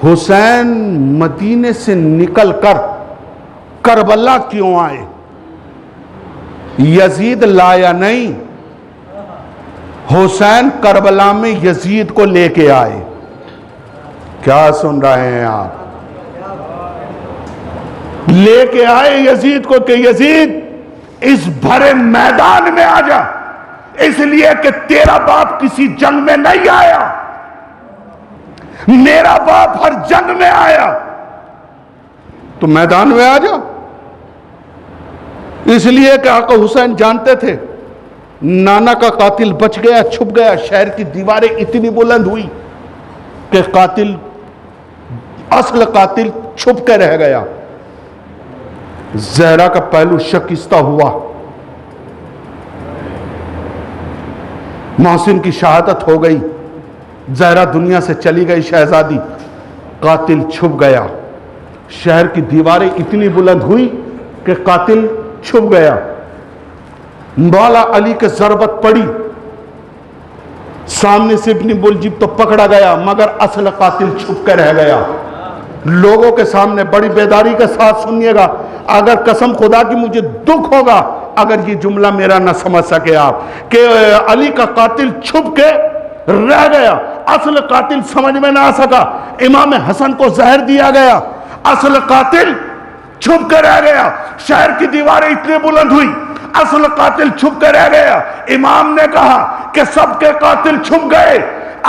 حسین مدینے سے نکل کر کربلا کیوں آئے؟ یزید لایا نہیں، حسین کربلا میں یزید کو لے کے آئے۔ کیا سن رہے ہیں آپ؟ لے کے آئے یزید کو کہ یزید اس بھرے میدان میں آ جا، اس لیے کہ تیرا باپ کسی جنگ میں نہیں آیا، میرا باپ ہر جنگ میں آیا، تو میدان میں آ جا۔ اس لیے کہ آقا حسین جانتے تھے نانا کا قاتل بچ گیا، چھپ گیا، شہر کی دیواریں اتنی بلند ہوئی کہ قاتل، اصل قاتل چھپ کے رہ گیا۔ زہرا کا پہلو شکستہ ہوا، محسن کی شہادت ہو گئی، زہرا دنیا سے چلی گئی شہزادی، قاتل چھپ گیا، شہر کی دیواریں اتنی بلند ہوئی کہ قاتل چھپ گیا۔ مولا علی کے ضربت پڑی، سامنے سے ابن بلجیب تو پکڑا گیا، مگر اصل قاتل چھپ کے رہ گیا۔ لوگوں کے سامنے بڑی بیداری کے ساتھ سنیے گا، اگر قسم خدا کی مجھے دکھ ہوگا اگر یہ جملہ میرا نہ سمجھ سکے آپ، کہ علی کا قاتل چھپ کے رہ گیا، اصل قاتل سمجھ میں نہ آ سکا، امام حسن کو زہر دیا گیا، اصل قاتل چھپ کے رہ گیا، شہر کی دیواریں اتنی بلند ہوئی، اصل قاتل چھپ کے رہ گیا۔ امام نے کہا کہ سب کے قاتل چھپ گئے،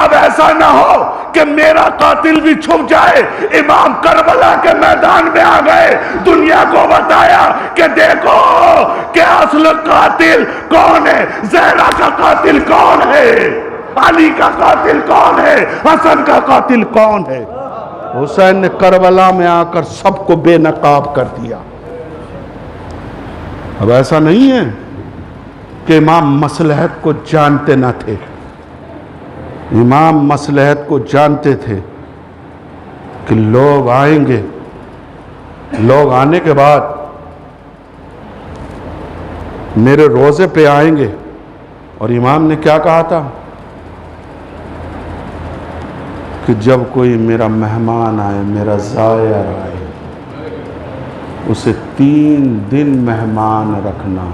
اب ایسا نہ ہو کہ میرا قاتل بھی چھپ جائے۔ امام کربلا کے میدان میں آ گئے، دنیا کو بتایا کہ دیکھو کہ اصل قاتل کون ہے، زہرا کا قاتل کون ہے، علی کا قاتل کون ہے، حسن کا قاتل کون ہے۔ حسین نے کربلا میں آ کر سب کو بے نقاب کر دیا۔ اب ایسا نہیں ہے کہ امام مصلحت کو جانتے نہ تھے، امام مصلحت کو جانتے تھے کہ لوگ آئیں گے، لوگ آنے کے بعد میرے روزے پہ آئیں گے۔ اور امام نے کیا کہا تھا کہ جب کوئی میرا مہمان آئے، میرا زائر آئے، اسے 3 دن مہمان رکھنا،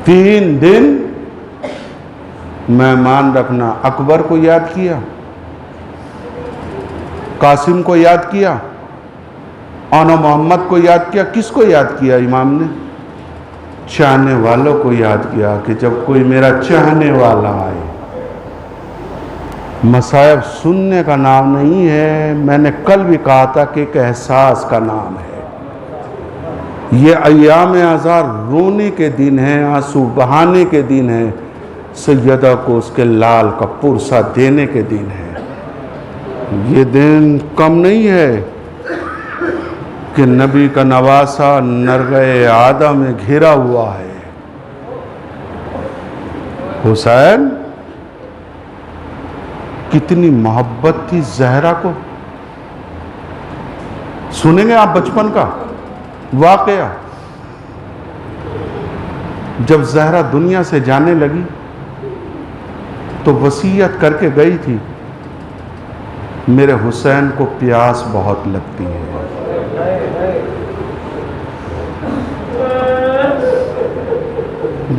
3 دن مہمان رکھنا۔ اکبر کو یاد کیا، قاسم کو یاد کیا، آنا محمد کو یاد کیا، کس کو یاد کیا امام نے؟ چاہنے والوں کو یاد کیا کہ جب کوئی میرا چاہنے والا آئے۔ مصائب سننے کا نام نہیں ہے، میں نے کل بھی کہا تھا کہ ایک احساس کا نام ہے۔ یہ ایام اعذار رونے کے دن ہیں، آنسو بہانے کے دن ہیں، سیدہ کو اس کے لال کا پرسہ دینے کے دن ہے۔ یہ دن کم نہیں ہے کہ نبی کا نواسہ نرغہ عادہ میں گھرا ہوا ہے۔ حسین کتنی محبت تھی زہرا کو، سنیں گے آپ بچپن کا واقعہ۔ جب زہرا دنیا سے جانے لگی تو وصیت کر کے گئی تھی، میرے حسین کو پیاس بہت لگتی ہے،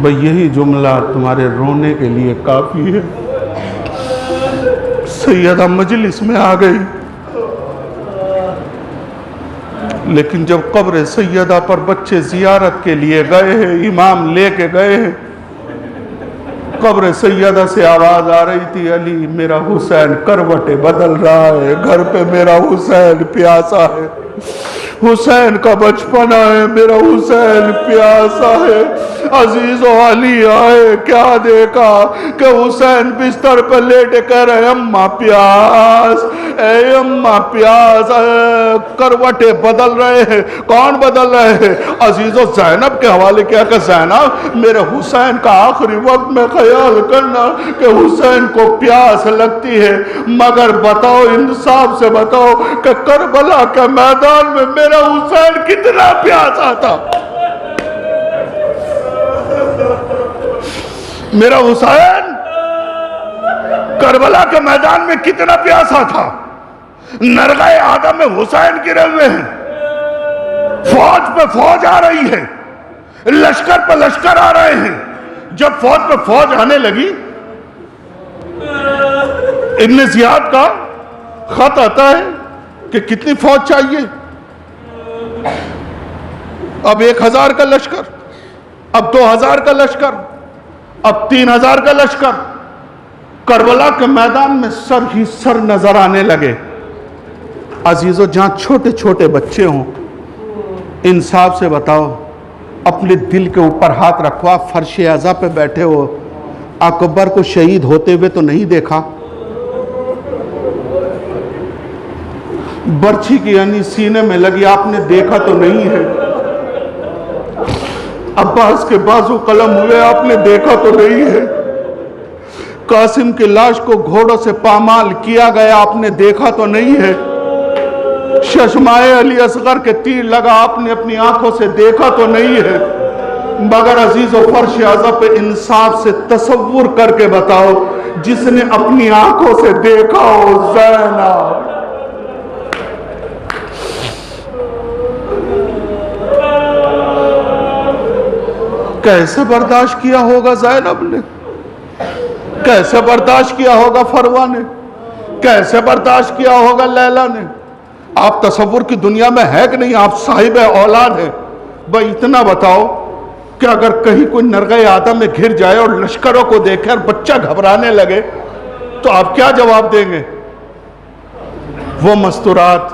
بھئی یہی جملہ تمہارے رونے کے لیے کافی ہے۔ سیدہ مجلس میں آ گئی، لیکن جب قبر سیدہ پر بچے زیارت کے لیے گئے ہیں، امام لے کے گئے ہیں، قبر سیدہ سے آواز آ رہی تھی، علی میرا حسین کروٹیں بدل رہا ہے، گھر پہ میرا حسین پیاسا ہے، حسین کا بچپنا ہے، میرا حسین پیاسا ہے۔ عزیز و علی آئے، کیا دیکھا کہ حسین بستر پہ لیٹے کہہ رہے اماں پیاس، اے اماں پیاس، کروٹیں بدل رہے ہیں۔ کون بدل رہے ہیں؟ عزیز و زینب کے حوالے کیا کہ زینب میرے حسین کا آخری وقت میں خیال کرنا کہ حسین کو پیاس لگتی ہے، مگر بتاؤ انصاف سے بتاؤ کہ کربلا کے میدان میں میرا حسین کتنا پیاسا تھا، میرا حسین کربلا کے میدان میں کتنا پیاسا تھا۔ نرغہ آدم میں حسین گرے ہوئے ہیں، فوج پہ فوج آ رہی ہے، لشکر پہ لشکر آ رہے ہیں. جب فوج پہ فوج آنے لگی، ابن زیاد کا خط آتا ہے کہ کتنی فوج چاہیے. اب 1000 کا لشکر، اب 2000 کا لشکر، اب 3000 کا لشکر. کربلا کے میدان میں سر ہی سر نظر آنے لگے. عزیزو، جہاں چھوٹے چھوٹے بچے ہوں، انصاف سے بتاؤ، اپنے دل کے اوپر ہاتھ رکھو. آپ فرش اعزا پہ بیٹھے ہو، اکبر کو شہید ہوتے ہوئے تو نہیں دیکھا؟ برچھی کی یعنی سینے میں لگی، آپ نے دیکھا تو نہیں ہے؟ عباس کے بازو قلم ہوئے، آپ نے دیکھا تو نہیں ہے؟ قاسم کی لاش کو گھوڑوں سے پامال کیا گیا، آپ نے دیکھا تو نہیں ہے؟ ششمائے علی اصغر کے تیر لگا، آپ نے اپنی آنکھوں سے دیکھا تو نہیں ہے؟ مگر عزیز و فرش اعزا پہ انصاف سے تصور کر کے بتاؤ، جس نے اپنی آنکھوں سے دیکھا ہو زینب. کیسے برداشت کیا ہوگا زینب نے؟ کیسے برداشت کیا ہوگا فروہ نے؟ کیسے برداشت کیا ہوگا لیلا نے؟ آپ تصور کی دنیا میں ہے کہ نہیں؟ آپ صاحب اولاد ہیں. بھائی اتنا بتاؤ کہ اگر کہیں کوئی نرغہ آدم میں گھر جائے اور لشکروں کو دیکھے اور بچہ گھبرانے لگے تو آپ کیا جواب دیں گے؟ وہ مستورات،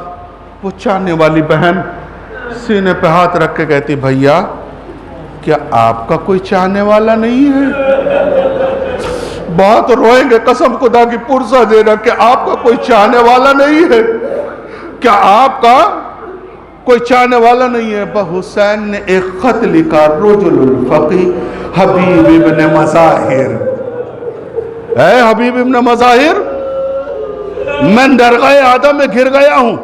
وہ چاہنے والی بہن سینے پہ ہاتھ رکھ کے کہتی، بھیا کیا آپ کا کوئی چاہنے والا نہیں ہے؟ بہت روئیں گے، قسم خدا کی پرسہ دینا کہ آپ کا کوئی چاہنے والا نہیں ہے. کیا آپ کا کوئی چاہنے والا نہیں ہے؟ حسین نے ایک خط لکھا، رجل الفقی حبیب ابن مظاہر. اے حبیب ابن مظاہر، میں درگاہ آدم میں گر گیا ہوں،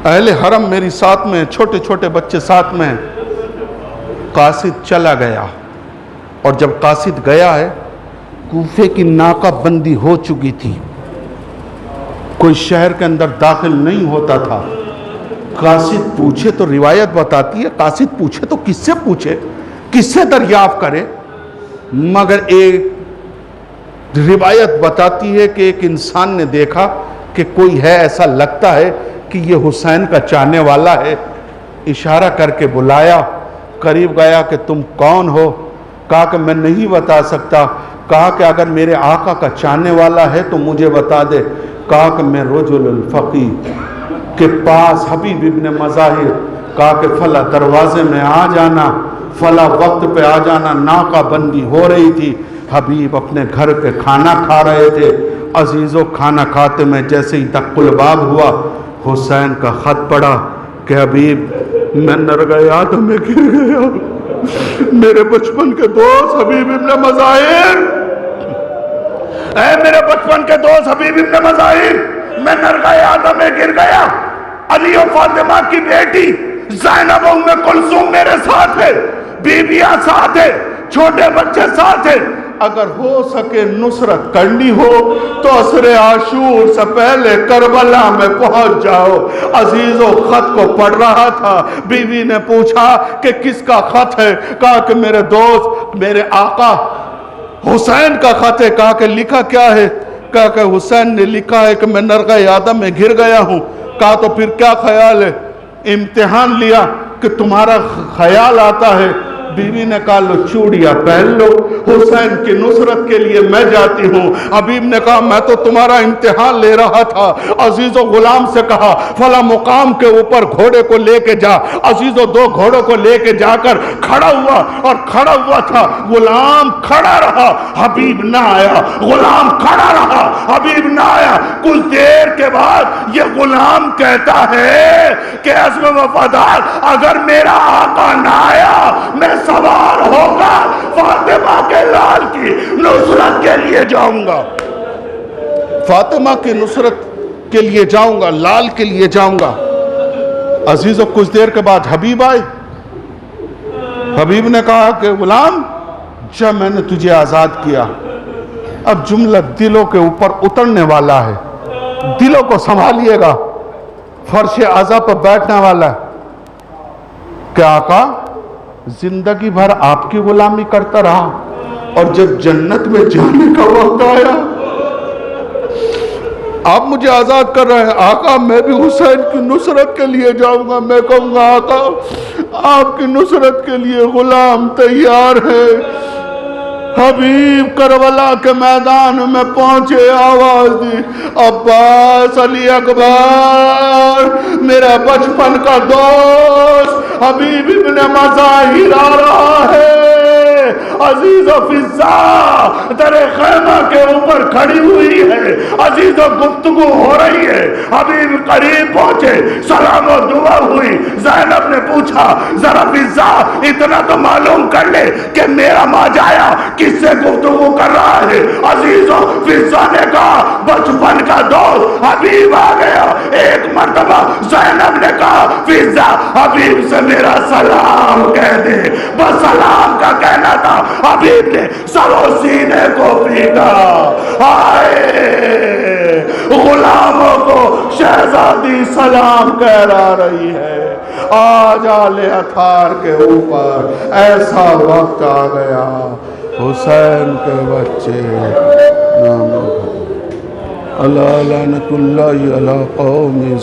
اہل حرم میری ساتھ میں، چھوٹے چھوٹے بچے ساتھ میں. قاصد چلا گیا، اور جب قاصد گیا ہے، کوفے کی ناکہ بندی ہو چکی تھی، کوئی شہر کے اندر داخل نہیں ہوتا تھا. قاصد پوچھے تو روایت بتاتی ہے، قاصد پوچھے تو کس سے پوچھے، کس سے دریافت کرے؟ مگر ایک روایت بتاتی ہے کہ ایک انسان نے دیکھا کہ کوئی ہے، ایسا لگتا ہے کہ یہ حسین کا چاہنے والا ہے. اشارہ کر کے بلایا، قریب گیا کہ تم کون ہو؟ کہا کہ میں نہیں بتا سکتا. کہا کہ اگر میرے آقا کا چاہنے والا ہے تو مجھے بتا دے. کہا کہ میں رجل الفقی کے پاس حبیب ابن مظاہر. کہا کہ فلاں دروازے میں آ جانا، فلاں وقت پہ آ جانا. ناکہ بندی ہو رہی تھی، حبیب اپنے گھر کے کھانا کھا رہے تھے. عزیزو، کھانا کھاتے میں جیسے ہی دق الباب ہوا، حسین کا خط پڑا کہ حبیب میں نرغہ آدم میں گر گیا. میرے بچپن کے دوست حبیب ابن مظاہر، اے میرے بچپن کے دوست حبیب ابن مظاہر، میں نرغہ آدم میں گر گیا. علی و فاطمہ کی بیٹی زینب ام کلثوم میرے ساتھ ہے، بیویاں ساتھ ہے، چھوٹے بچے ساتھ ہیں. اگر ہو سکے نصرت کرنی ہو تو عصر عاشور سے پہلے کربلا میں پہنچ جاؤ. عزیزو، خط کو پڑھ رہا تھا، بیوی نے پوچھا کہ کس کا خط ہے؟ کہا کہ میرے دوست، میرے آقا حسین کا خط ہے. کہا کہ لکھا کیا ہے؟ کہا کہ حسین نے لکھا ہے کہ میں نرغہ آدم میں گر گیا ہوں. کہا تو پھر کیا خیال ہے؟ امتحان لیا کہ تمہارا خیال آتا ہے. بیوی نے کہا لو چوڑیاں پہن لو، حسین کی نصرت کے لیے میں جاتی ہوں. حبیب نے کہا میں تو تمہارا امتحان لے رہا تھا. عزیزو، غلام سے کہا فلاں مقام کے اوپر گھوڑے کو لے کے جا. عزیزو، 2 گھوڑوں کو لے کے جا کر کھڑا ہوا، اور کھڑا ہوا تھا، غلام کھڑا رہا، حبیب نہ آیا. غلام کھڑا رہا، حبیب نہ آیا. کچھ دیر کے بعد یہ غلام کہتا ہے کہ عزم وفادار، اگر میرا آقا نہ آیا میں سوار ہو کر فاطمہ کے لال کی نصرت کے لیے جاؤں گا. فاطمہ کی نصرت کے لیے جاؤں گا، لال کے لیے جاؤں گا. عزیزو، کچھ دیر کے بعد حبیب آئے. حبیب نے کہا کہ غلام، جب میں نے تجھے آزاد کیا، اب جملہ دلوں کے اوپر اترنے والا ہے، دلوں کو سنبھالیے گا. فرش عزا پر بیٹھنے والا ہے کہ آقا زندگی بھر آپ کی غلامی کرتا رہا اور جب جنت میں جانے کا وقت آیا آپ مجھے آزاد کر رہے ہیں، آقا میں بھی حسین کی نصرت کے لیے جاؤں گا، میں کہوں گا آقا آپ کی نصرت کے لیے غلام تیار ہے۔ حبیب کربلا کے میدان میں پہنچے، آواز دی عباس علی اکبر میرا بچپن کا دوست حبیب ابن مظاہر آ رہا ہے۔ عزیز و فضا در خیمہ کے اوپر کھڑی ہوئی ہے، عزیز و گفتگو ہو رہی ہے، حبیب قریب پہنچے، سلام و دعا ہوئی۔ زینب نے پوچھا ذرا فضا اتنا تو معلوم کر لے کہ میرا ماجایا کس سے گفتگو کر رہا ہے؟ عزیز و فضا نے کہا بچپن کا دوست حبیب آ گیا۔ ایک مرتبہ زینب نے کہا فضا حبیب سے میرا سلام کہہ دے، بس سلام کا کہنا تھا۔ حبیب نے سر و سینے کو پیٹا، آئے غلاموں کو شہزادی سلام کہہ رہی ہے۔ آج آل اطہار کے اوپر ایسا وقت آ گیا، حسین کے بچے اللہ لعنت اللہ علی قوم